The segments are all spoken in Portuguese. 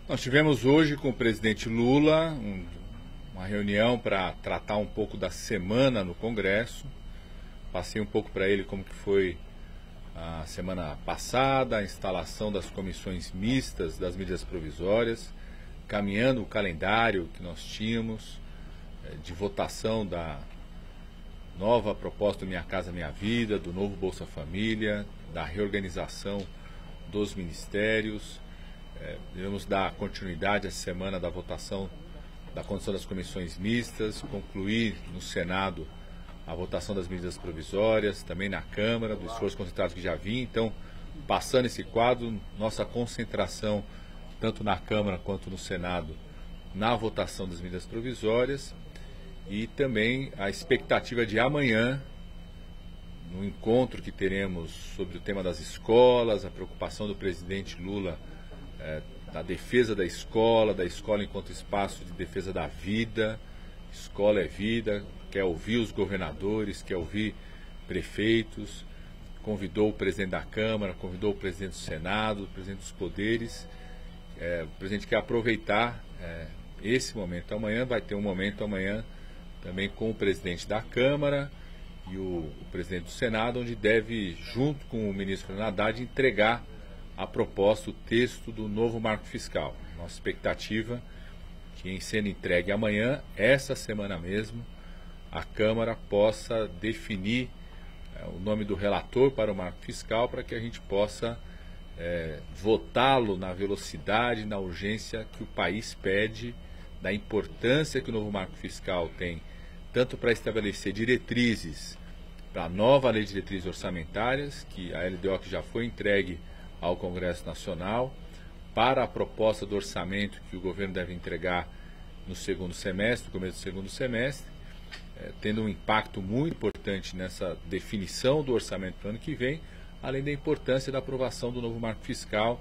Nós tivemos hoje com o presidente Lula uma reunião para tratar um pouco da semana no Congresso. Passei um pouco para ele como que foi a semana passada, a instalação das comissões mistas das medidas provisórias, caminhando o calendário que nós tínhamos de votação da nova proposta do Minha Casa Minha Vida, do novo Bolsa Família, da reorganização dos ministérios. Devemos dar continuidade essa semana da votação da condição das comissões mistas, concluir no Senado a votação das medidas provisórias, também na Câmara, do esforço concentrado que já vinha. Então, passando esse quadro, nossa concentração, tanto na Câmara quanto no Senado, na votação das medidas provisórias, e também a expectativa de amanhã, no encontro que teremos sobre o tema das escolas, a preocupação do presidente Lula da defesa da escola enquanto espaço de defesa da vida. Escola é vida, quer ouvir os governadores, quer ouvir prefeitos, convidou o presidente da Câmara, convidou o presidente do Senado, o presidente dos poderes. O presidente quer aproveitar esse momento. Amanhã vai ter um momento amanhã também com o presidente da Câmara e o presidente do Senado, onde deve, junto com o ministro Fernando Haddad, entregar a proposta, o texto do novo marco fiscal. Nossa expectativa é que, em sendo entregue amanhã, essa semana mesmo, a Câmara possa definir o nome do relator para o marco fiscal, para que a gente possa votá-lo na velocidade, na urgência que o país pede, da importância que o novo marco fiscal tem, tanto para estabelecer diretrizes para a nova lei de diretrizes orçamentárias, que a LDO que já foi entregue ao Congresso Nacional, para a proposta do orçamento que o governo deve entregar no segundo semestre, no começo do segundo semestre, tendo um impacto muito importante nessa definição do orçamento para o ano que vem, além da importância da aprovação do novo marco fiscal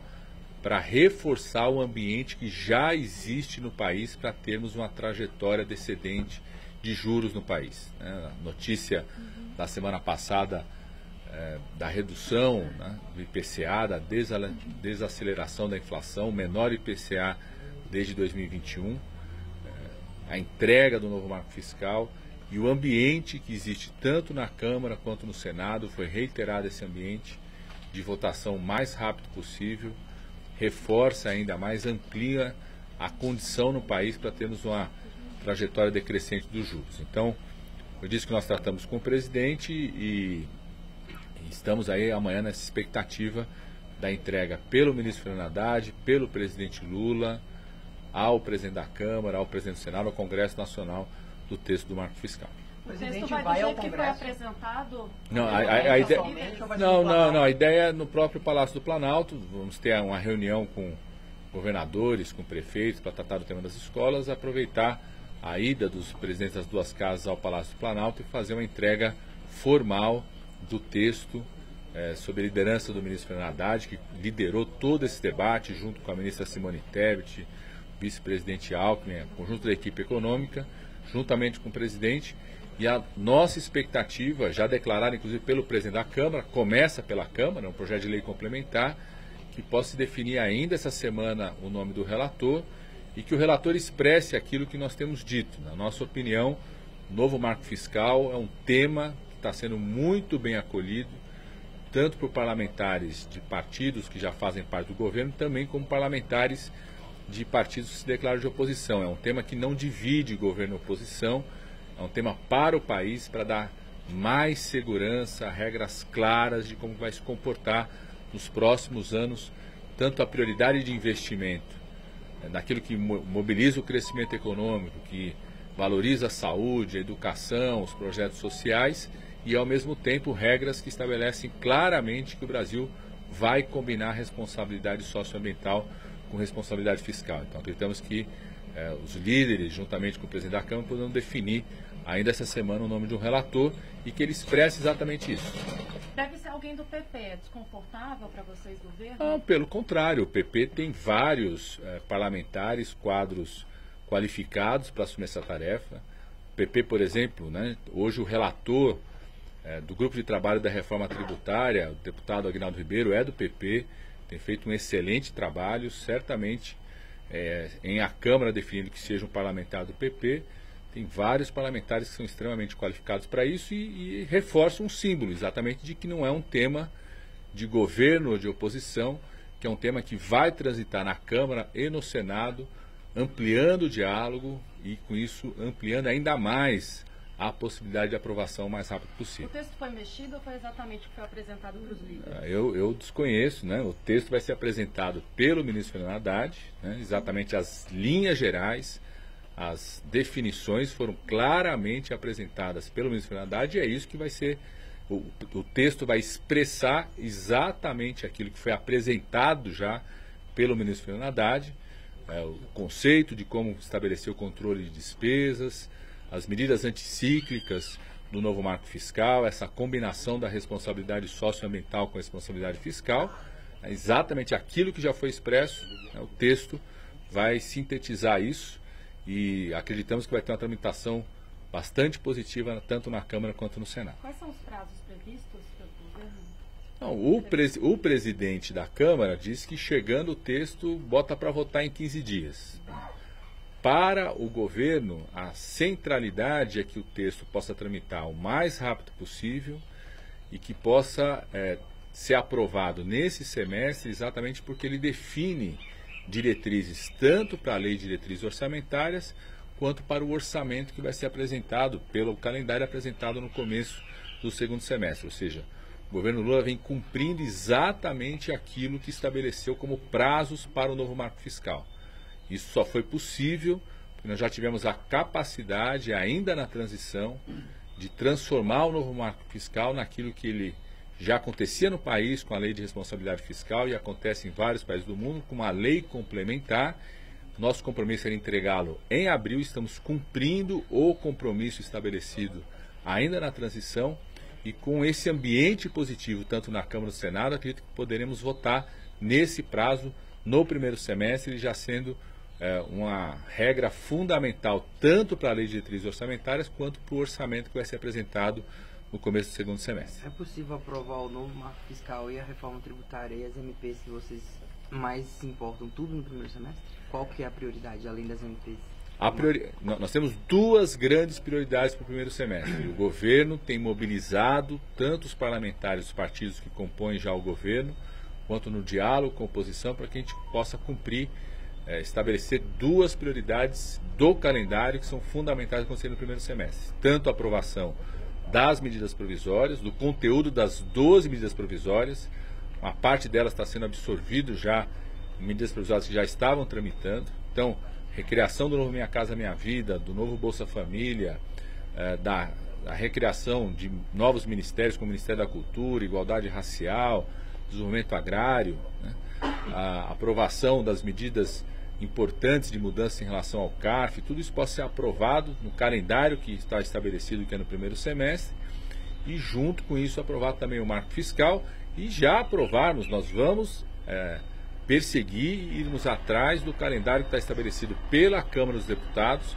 para reforçar o ambiente que já existe no país para termos uma trajetória descendente de juros no país. A notícia da semana passada da redução do IPCA, da desaceleração da inflação, menor IPCA desde 2021, a entrega do novo marco fiscal e o ambiente que existe tanto na Câmara quanto no Senado. Foi reiterado esse ambiente de votação o mais rápido possível, reforça ainda mais, amplia a condição no país para termos uma trajetória decrescente dos juros. Então, eu disse que nós tratamos com o presidente e estamos aí amanhã nessa expectativa da entrega pelo ministro Fernando Haddad, pelo presidente Lula, ao presidente da Câmara, ao presidente do Senado, ao Congresso Nacional, do texto do marco fiscal. O texto vai do jeito que foi apresentado? Não, a ideia, não, a ideia é no próprio Palácio do Planalto. Vamos ter uma reunião com governadores, com prefeitos, para tratar do tema das escolas, aproveitar a ida dos presidentes das duas casas ao Palácio do Planalto e fazer uma entrega formal do texto sob a liderança do ministro Fernando Haddad, que liderou todo esse debate junto com a ministra Simone Tebet, vice-presidente Alckmin, conjunto da equipe econômica, juntamente com o presidente. E a nossa expectativa, já declarada inclusive pelo presidente da Câmara, começa pela Câmara, um projeto de lei complementar, que possa se definir ainda essa semana o nome do relator e que o relator expresse aquilo que nós temos dito. Na nossa opinião, o novo marco fiscal é um tema que está sendo muito bem acolhido, tanto por parlamentares de partidos que já fazem parte do governo, também como parlamentares de partidos que se declaram de oposição. É um tema que não divide governo e oposição, é um tema para o país, para dar mais segurança, regras claras de como vai se comportar nos próximos anos, tanto a prioridade de investimento, naquilo que mobiliza o crescimento econômico, que valoriza a saúde, a educação, os projetos sociais, e ao mesmo tempo regras que estabelecem claramente que o Brasil vai combinar responsabilidade socioambiental com responsabilidade fiscal. Então acreditamos que os líderes, juntamente com o presidente da Câmara, poderão definir ainda essa semana o nome de um relator e que ele expresse exatamente isso. Deve ser alguém do PP. É desconfortável para vocês, governo? Não, pelo contrário, o PP tem vários parlamentares, quadros qualificados para assumir essa tarefa. O PP, por exemplo, hoje o relator do Grupo de Trabalho da Reforma Tributária, o deputado Aguinaldo Ribeiro, é do PP, tem feito um excelente trabalho, certamente em a Câmara definindo que seja um parlamentar do PP. Tem vários parlamentares que são extremamente qualificados para isso e reforçam um símbolo, exatamente, de que não é um tema de governo ou de oposição, que é um tema que vai transitar na Câmara e no Senado, ampliando o diálogo e, com isso, ampliando ainda mais a possibilidade de aprovação o mais rápido possível. O texto foi mexido ou foi exatamente o que foi apresentado para os líderes? Eu desconheço, né? O texto vai ser apresentado pelo ministro Fernando Haddad, né? Exatamente as linhas gerais, as definições foram claramente apresentadas pelo ministro Fernando Haddad e é isso que vai ser, o texto vai expressar exatamente aquilo que foi apresentado já pelo ministro Fernando Haddad, o conceito de como estabelecer o controle de despesas, as medidas anticíclicas do novo marco fiscal, essa combinação da responsabilidade socioambiental com a responsabilidade fiscal, é exatamente aquilo que já foi expresso, né? O texto vai sintetizar isso e acreditamos que vai ter uma tramitação bastante positiva tanto na Câmara quanto no Senado. Quais são os prazos previstos pelo governo? Não, o presidente da Câmara disse que chegando o texto bota para votar em 15 dias. Para o governo, a centralidade é que o texto possa tramitar o mais rápido possível e que possa ser aprovado nesse semestre, exatamente porque ele define diretrizes tanto para a lei de diretrizes orçamentárias quanto para o orçamento que vai ser apresentado pelo calendário apresentado no começo do segundo semestre. Ou seja, o governo Lula vem cumprindo exatamente aquilo que estabeleceu como prazos para o novo marco fiscal. Isso só foi possível porque nós já tivemos a capacidade, ainda na transição, de transformar o novo marco fiscal naquilo que ele já acontecia no país com a lei de responsabilidade fiscal e acontece em vários países do mundo com uma lei complementar. Nosso compromisso era entregá-lo em abril, estamos cumprindo o compromisso estabelecido ainda na transição e com esse ambiente positivo, tanto na Câmara quanto no Senado, acredito que poderemos votar nesse prazo no primeiro semestre, já sendo uma regra fundamental tanto para a lei de diretrizes orçamentárias quanto para o orçamento que vai ser apresentado no começo do segundo semestre. É possível aprovar o novo marco fiscal e a reforma tributária e as MPs que vocês mais se importam tudo no primeiro semestre? Qual que é a prioridade, além das MPs? Nós temos duas grandes prioridades para o primeiro semestre. O governo tem mobilizado tanto os parlamentares, os partidos que compõem já o governo, quanto no diálogo com a oposição, para que a gente possa cumprir, estabelecer duas prioridades do calendário que são fundamentais para acontecer no primeiro semestre. Tanto a aprovação das medidas provisórias, do conteúdo das 12 medidas provisórias, uma parte delas está sendo absorvido já em medidas provisórias que já estavam tramitando. Então, recriação do novo Minha Casa Minha Vida, do novo Bolsa Família, da recriação de novos ministérios, como o Ministério da Cultura, Igualdade Racial, Desenvolvimento Agrário, né? A aprovação das medidas importantes de mudança em relação ao CARF, tudo isso pode ser aprovado no calendário que está estabelecido, que é no primeiro semestre, e junto com isso aprovar também o marco fiscal e já aprovarmos, nós vamos perseguir e irmos atrás do calendário que está estabelecido pela Câmara dos Deputados,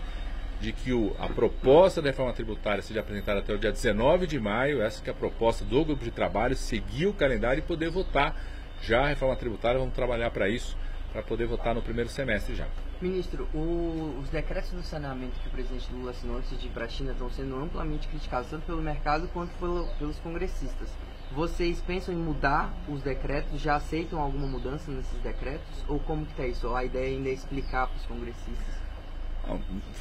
de que a proposta da reforma tributária seja apresentada até o dia 19 de maio, essa que é a proposta do grupo de trabalho, seguir o calendário e poder votar já a reforma tributária. Vamos trabalhar para isso, para poder votar no primeiro semestre já. Ministro, os decretos do saneamento que o presidente Lula assinou antes de ir para a China estão sendo amplamente criticados, tanto pelo mercado quanto pelos congressistas. Vocês pensam em mudar os decretos? Já aceitam alguma mudança nesses decretos? Ou como que está isso? A ideia ainda é explicar para os congressistas?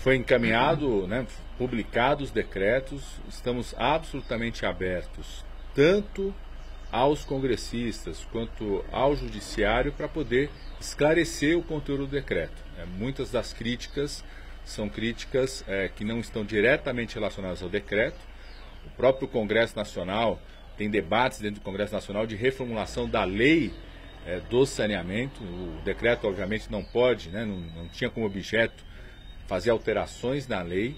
Foi encaminhado, né, publicados os decretos, estamos absolutamente abertos, tanto aos congressistas quanto ao judiciário, para poder esclarecer o conteúdo do decreto. Muitas das críticas são críticas que não estão diretamente relacionadas ao decreto. O próprio Congresso Nacional tem debates dentro do Congresso Nacional de reformulação da lei do saneamento. O decreto, obviamente, não pode, né, não tinha como objeto fazer alterações na lei.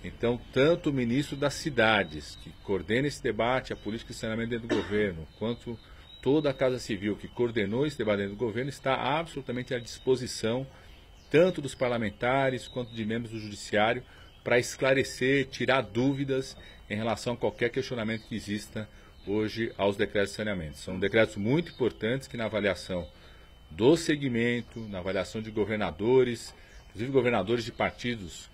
Então, tanto o ministro das Cidades, que coordena esse debate, a política de saneamento dentro do governo, quanto toda a Casa Civil, que coordenou esse debate dentro do governo, está absolutamente à disposição, tanto dos parlamentares quanto de membros do judiciário, para esclarecer, tirar dúvidas em relação a qualquer questionamento que exista hoje aos decretos de saneamento. São decretos muito importantes que, na avaliação do segmento, na avaliação de governadores, inclusive governadores de partidos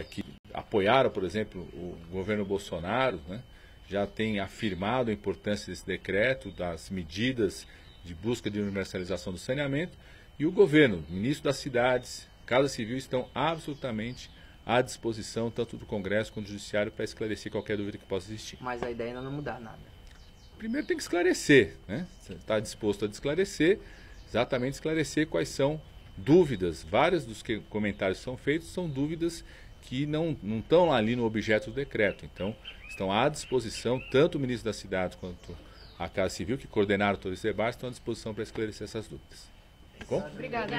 que apoiaram, por exemplo, o governo Bolsonaro, né, já tem afirmado a importância desse decreto, das medidas de busca de universalização do saneamento, e o governo, o ministro das cidades, Casa Civil, estão absolutamente à disposição tanto do Congresso quanto do Judiciário para esclarecer qualquer dúvida que possa existir. Mas a ideia é não mudar nada. Primeiro tem que esclarecer, né? Você está disposto a esclarecer, exatamente esclarecer quais são dúvidas. Vários dos comentários que são feitos são dúvidas que não estão ali no objeto do decreto. Então, estão à disposição, tanto o ministro da Cidade quanto a Casa Civil, que coordenaram todo esse debate, estão à disposição para esclarecer essas dúvidas. Tá bom? Obrigada.